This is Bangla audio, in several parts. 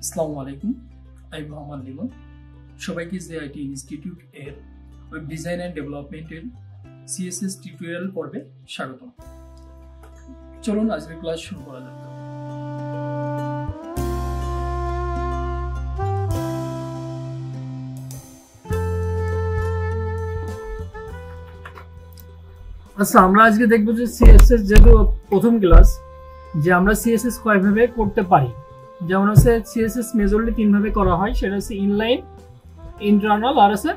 আসসালামু আলাইকুম, আমি মোহাম্মদ লিমন। সবাইকে জেআইটি ইনস্টিটিউট এর ওয়েব ডিজাইন অ্যান্ড ডেভেলপমেন্টের সিএসএস টিউটোরিয়াল পর্বে স্বাগতম। চলুন আজকের ক্লাস শুরু করা যাক। আচ্ছা, আমরা আজকে দেখবো যে সিএসএস যেহেতু প্রথম ক্লাস, যে আমরা সিএসএস কয়ভাবে করতে পারি। যেমন হচ্ছে সিএসএস মেজরলি তিন ভাবে করা হয়, সেটা হচ্ছে ইনলাইন, ইন্টারনাল আর আছে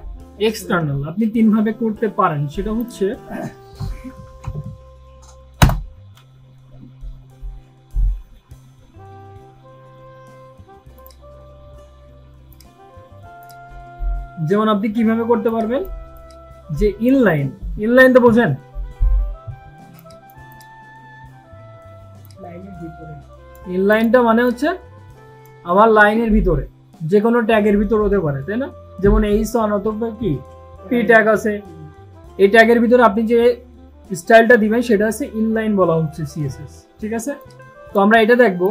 এক্সটার্নাল। আপনি তিন ভাবে করতে পারেন, সেটা হচ্ছে যেমন আপনি কিভাবে করতে পারবেন যে ইনলাইন, ইনলাইন তো বোঝেন, ইনলাইনটা মানে হচ্ছে আমার লাইনের ভিতরে যে কোনো ট্যাগের ভিতর হতে পারে, তাই না? যেমন h1 অথবা কি p ট্যাগ আছে, এই ট্যাগের ভিতরে আপনি যে স্টাইলটা দিবেন সেটা আছে ইনলাইন বলা হচ্ছে সিএসএস, ঠিক আছে? তো আমরা এটা দেখব।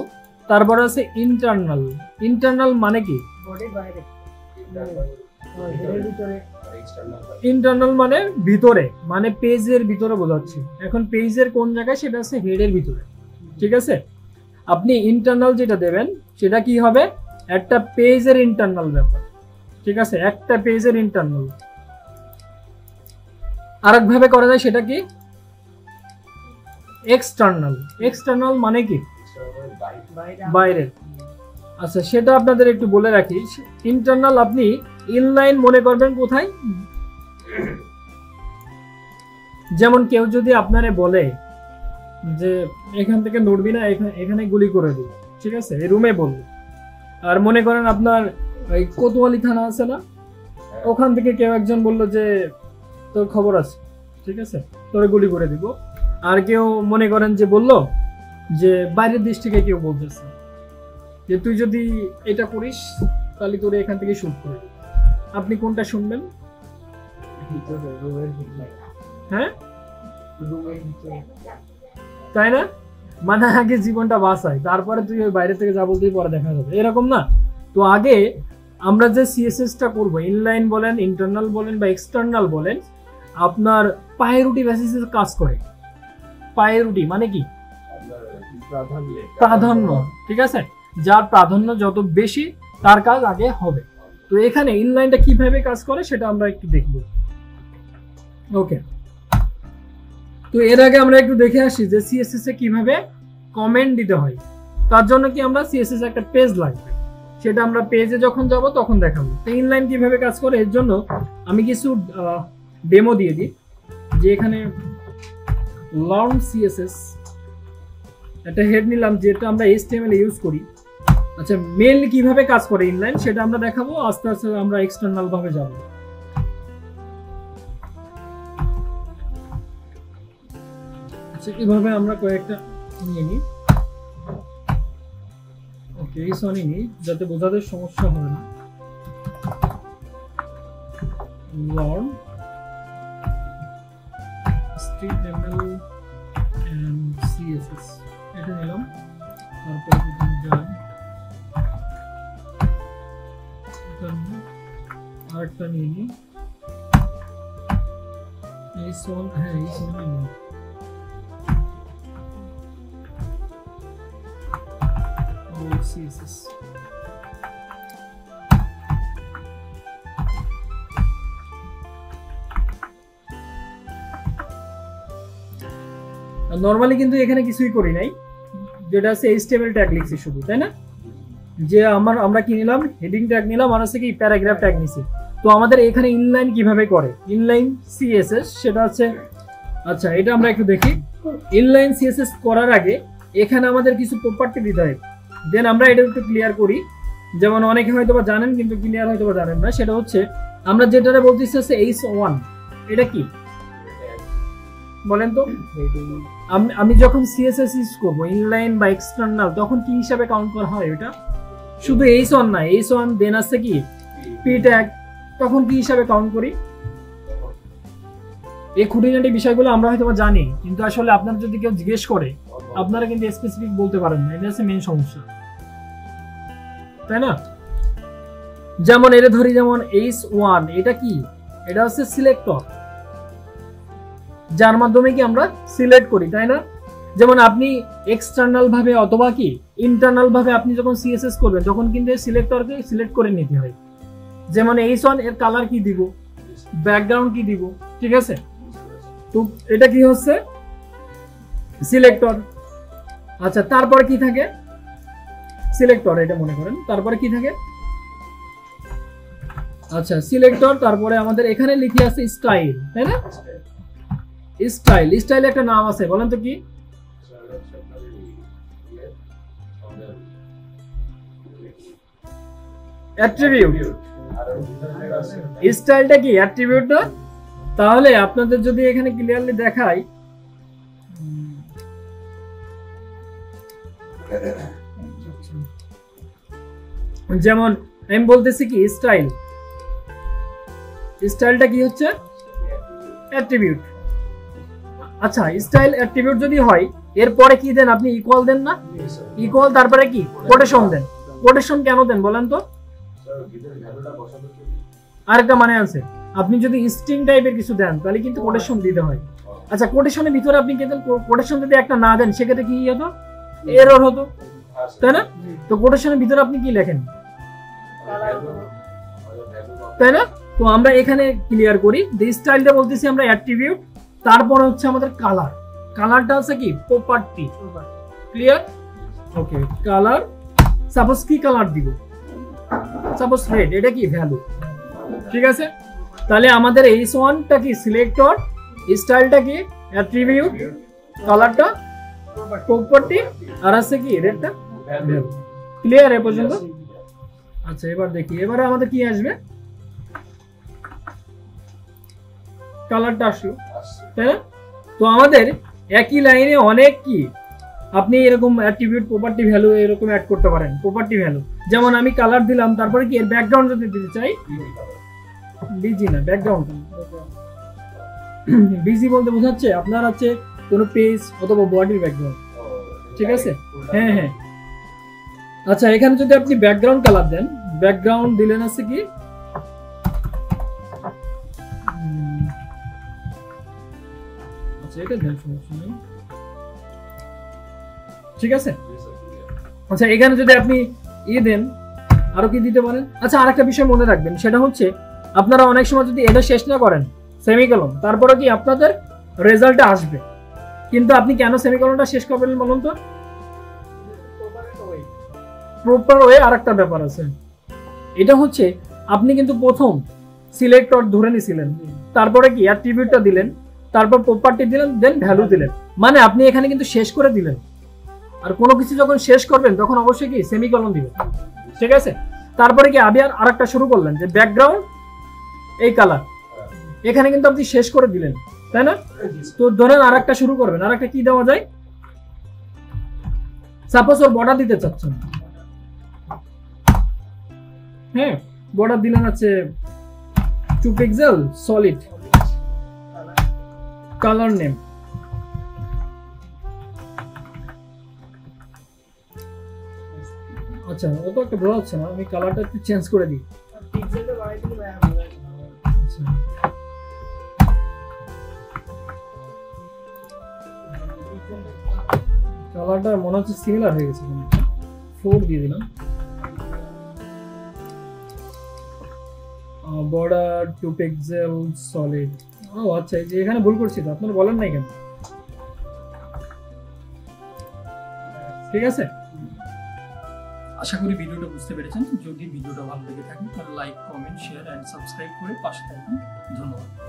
তারপর আছে ইন্টারনাল। ইন্টারনাল মানে কি? ইন্টারনাল মানে ভিতরে, মানে পেজের ভিতরে বোঝাচ্ছে। এখন পেজের কোন জায়গায়, সেটা আছে হেডের ভিতরে, ঠিক আছে? আপনি ইন্টারনাল যেটা দেবেন সেটা কি হবে? একটা পেজের ইন্টারনাল ব্যাপার, ঠিক আছে? একটা পেজের ইন্টারনাল। আরেক ভাবে করা যায়, সেটা কি এক্সটার্নাল। এক্সটার্নাল মানে কি? বাইরের। আচ্ছা, সেটা আপনাদের একটু বলে রাখি। ইন্টারনাল আপনি ইনলাইন মনে করবেন কোথায়? যেমন কেউ যদি আপনারে বলে যে এখান থেকে নড়বি না, এখানে গুলি করে দিই, ঠিক আছে? এই রুমে বলবো। আর মনে করেন আপনার ওই কোতোয়ালি থানা আছে না, ওখান থেকে কেউ একজন বললো যে তোর খবর আছে, ঠিক আছে, তোরে গুলি করে দিব। আর কেউ মনে করেন যে বললো যে বাইরের দেশ থেকে কেউ বলতেছে যে তুই যদি এটা করিস তাহলে তোরে এখান থেকে শুট করে দিব। আপনি কোনটা শুনবেন? হ্যাঁ, তাই না? মানে আগে জীবনটা বাঁচায়, তারপরে তুই ওই বাইরে থেকে যা বলতেই পরে দেখা যাবে, এরকম না? তো আগে আমরা যে সিএসএসটা করব, ইনলাইন বলেন, ইন্টারনাল বলেন বা এক্সটার্নাল বলেন, আপনার প্রায়োরিটি বেসিসে কাজ করে। প্রায়োরিটি মানে কি? প্রাধান্য, ঠিক আছে? যার প্রাধান্য যত বেশি তার কাজ আগে হবে। তো এখানে ইনলাইনটা কিভাবে কাজ করে সেটা আমরা একটু দেখব। ওকে, তো এর আগে আমরা একটু দেখে আসি যে সিএসএস এ কিভাবে কমেন্ট দিতে হয়। তার জন্য কি আমরা সিএসএস একটা পেজ লাগবে, সেটা আমরা পেজে যখন যাব তখন দেখাবো। তো ইনলাইন কিভাবে কাজ করে এর জন্য আমি কিছু ডেমো দিয়ে দিই। যে এখানে লার্ন সিএসএস একটা হেড নিলাম, যেটা আমরা এইচটিএমএল ইউজ করি। আচ্ছা, মেইনলি কিভাবে কাজ করে ইনলাইন সেটা আমরা দেখাবো। আস্তে আস্তে আমরা এক্সটার্নাল ভাবে যাব। আচ্ছা, কিভাবে আমরা কয়েকটা নিয়ে নিই। ওকে, এই সনি নিই যাতে বোঝাতে সমস্যা হয় না। লার্ন HTML and CSS এটা নিলাম। তারপর আরেকটা নিয়ে নিই। এই সন, হ্যাঁ এই সন নিই। CSS নরমালি কিন্তু এখানে কিছুই করি নাই, যেটা আছে HTML ট্যাগ লিখছি শুধু, তাই না? যে আমরা কি নিলাম? হেডিং ট্যাগ নিলাম, আর আছে কি প্যারাগ্রাফ ট্যাগ নিছি। তো আমাদের এখানে ইনলাইন কিভাবে করে, ইনলাইন সিএসএস সেটা আছে। আচ্ছা, এটা আমরা একটু দেখি। ইনলাইন সিএসএস করার আগে এখানে আমাদের কিছু প্রপার্টি দিতে হয়। দেন আমরা এটা একটু ক্লিয়ার করি। যেমন অনেকে হয়তো বা জানেন কিন্তু ক্লিয়ার হয়তো বা জানেন না। সেটা হচ্ছে আমরা যেটা বলতেছি হচ্ছে h1, এটা কি বলেন তো? আমি যখন সিএসএস ইউজ করবো ইনলাইন বা এক্সটার্নাল, তখন কি হিসাবে কাউন্ট করা হয়? এটা শুধু h1 না, h1 দেন আছে কি p ট্যাগ, তখন কি হিসাবে কাউন্ট করি? এই খুঁটিনাটি বিষয়গুলো আমরা হয়তো বা জানি, কিন্তু আসলে আপনারা যদি কেউ জিজ্ঞেস করে আপনারা কিন্তু স্পেসিফিক বলতে পারেন না, এটা হচ্ছে মেইন সমস্যা। তাই না? যেমন এটা ধরি, যেমন H1, এটা কি? এটা হচ্ছে সিলেক্টর, যার মাধ্যমে কি আমরা সিলেক্ট করি, তাই না? যেমন আপনি এক্সটার্নাল ভাবে অথবা কি ইন্টারনাল ভাবে আপনি যখন সিএসএস করবেন তখন কিন্তু সিলেক্টরকে সিলেক্ট করে নিতে হয়। যেমন H1 এর কালার কি দিব, ব্যাকগ্রাউন্ড কি দিব, ঠিক আছে? তো এটা কি হচ্ছে সিলেক্টর। আচ্ছা, তারপরে কি থাকে? সিলেক্টর, এটা মনে করেন। তারপরে কি থাকে? আচ্ছা, সিলেক্টর। তারপরে আমাদের এখানে লিখে আছে স্টাইল, তাই না? স্টাইল, স্টাইল একটা নাম আছে, বলেন তো কি? অ্যাট্রিবিউট। স্টাইলটা কি? অ্যাট্রিবিউট না? তাহলে আপনাদের যদি এখানে ক্লিয়ারলি দেখাই, যেমন আমি বলতেছি কি স্টাইল, স্টাইলটা কি হচ্ছে? অ্যাট্রিবিউট। আচ্ছা, স্টাইল অ্যাট্রিবিউট যদি হয় এরপরে কি দেন আপনি? ইকুয়াল দেন না? ইকুয়াল, তারপরে কি কোটেশন দেন। কোটেশন কেন দেন বলেন তো? আরেকটা মানে আছে, আপনি যদি স্ট্রিং টাইপের কিছু দেন তাহলে কিন্তু কোটেশন দিতে হয়। আচ্ছা, কোটেশনের ভিতরে আপনি কি দেন? কোটেশন যদি একটা না দেন সেক্ষেত্রে কি হতো? এরর হতো, তাই না? তো কোটেশনের ভিতরে আপনি কি লেখেন, তাই না? তো আমরা এখানে ক্লিয়ার করি যে স্টাইলটা বলতেছি আমরা অ্যাট্রিবিউট, তারপর হচ্ছে আমাদের কালার। কালারটা হচ্ছে কি? প্রপার্টি। ক্লিয়ার? ওকে, কালার। সাপোজ কি কালার দিব? সাপোজ রেড, এটা কি? ভ্যালু, ঠিক আছে? তাহলে আমাদের H1টা কি? সিলেক্টর, স্টাইলটা কি? অ্যাট্রিবিউট, কালারটা প্রপার্টি, আর আছে কি? রেডটা ভ্যালু। ক্লিয়ার এ পর্যন্ত? আচ্ছা, এবার দেখি, এবারে আমাদের কি আসবে? কালারটা আসলো, তাই না? তো আমাদের একই লাইনে অনেক কি আপনি এরকম অ্যাট্রিবিউট, প্রপার্টি, ভ্যালু এরকম অ্যাড করতে পারেন। প্রপার্টি, ভ্যালু, যেমন আমি কালার দিলাম, তারপরে কি এর ব্যাকগ্রাউন্ড যদি দিতে চাই, বিজি না ব্যাকগ্রাউন্ড, বিজি বলতে বোঝাচ্ছে আপনার হচ্ছে কোনো পেজ অথবা বডির ব্যাকগ্রাউন্ড, ঠিক আছে? হ্যাঁ হ্যাঁ। আচ্ছা, এখানে যদি আপনি ব্যাকগ্রাউন্ড কালার দেন, ব্যাকগ্রাউন্ড দিলেন আছে কি? আচ্ছা, এটা দেন, সমস্যা নেই, ঠিক আছে? আচ্ছা, এখানে যদি আপনি দেন, আরো কি দিতে পারেন? আচ্ছা, আরেকটা বিষয় মনে রাখবেন, সেটা হচ্ছে আপনারা অনেক সময় যদি এটা শেষ না করেন সেমিকোলন, তারপরে কি আপনাদের রেজাল্টটা আসবে, কিন্তু আপনি কেন সেমিকোলনটা শেষ করবেন বলুন তো? প্রপার ওয়ে আরেকটা ব্যাপার আছে, এটা হচ্ছে আপনি কিন্তু প্রথম সিলেক্টর ধরে নিছিলেন, তারপরে কি অ্যাট্রিবিউটটা দিলেন, তারপর প্রপার্টি দিলেন, দেন ভ্যালু দিলেন, মানে আপনি এখানে কিন্তু শেষ করে দিলেন। আর কোনো কিছু যখন শেষ করবেন তখন অবশ্যই কি সেমিকোলন দিবেন, ঠিক আছে? তারপরে কি আবার আরেকটা শুরু করলেন যে ব্যাকগ্রাউন্ড, এই কালার, এখানে কিন্তু আপনি শেষ করে দিলেন, তাই না? তো ধরেন আরেকটা শুরু করবেন, আরেকটা কি দেওয়া যায়? সাপোজ ওর বর্ডার দিতে চাচ্ছেন, হ্যাঁ, বর্ডার দিলেন আছে 2 পিক্সেল সলিড, কালার নেম, আচ্ছা, ও তো একটা বোঝা যাচ্ছে না, আমি কালারটা একটু চেঞ্জ করে দিই। আচ্ছা, কালারটা মনে হচ্ছে সিমিলার হয়ে গেছে, 4 দিয়ে দিলাম। Border 2 pixel solid. ও আচ্ছা, এই যে এখানে ভুল করছি তো, আপনারা বলেন নাই কেন? ঠিক আছে, আশা করি ভিডিওটা বুঝতে পেরেছেন। যদি ভিডিওটা ভালো লেগে থাকে তাহলে like, comment, share and subscribe করে পাশে থাকুন। ধন্যবাদ।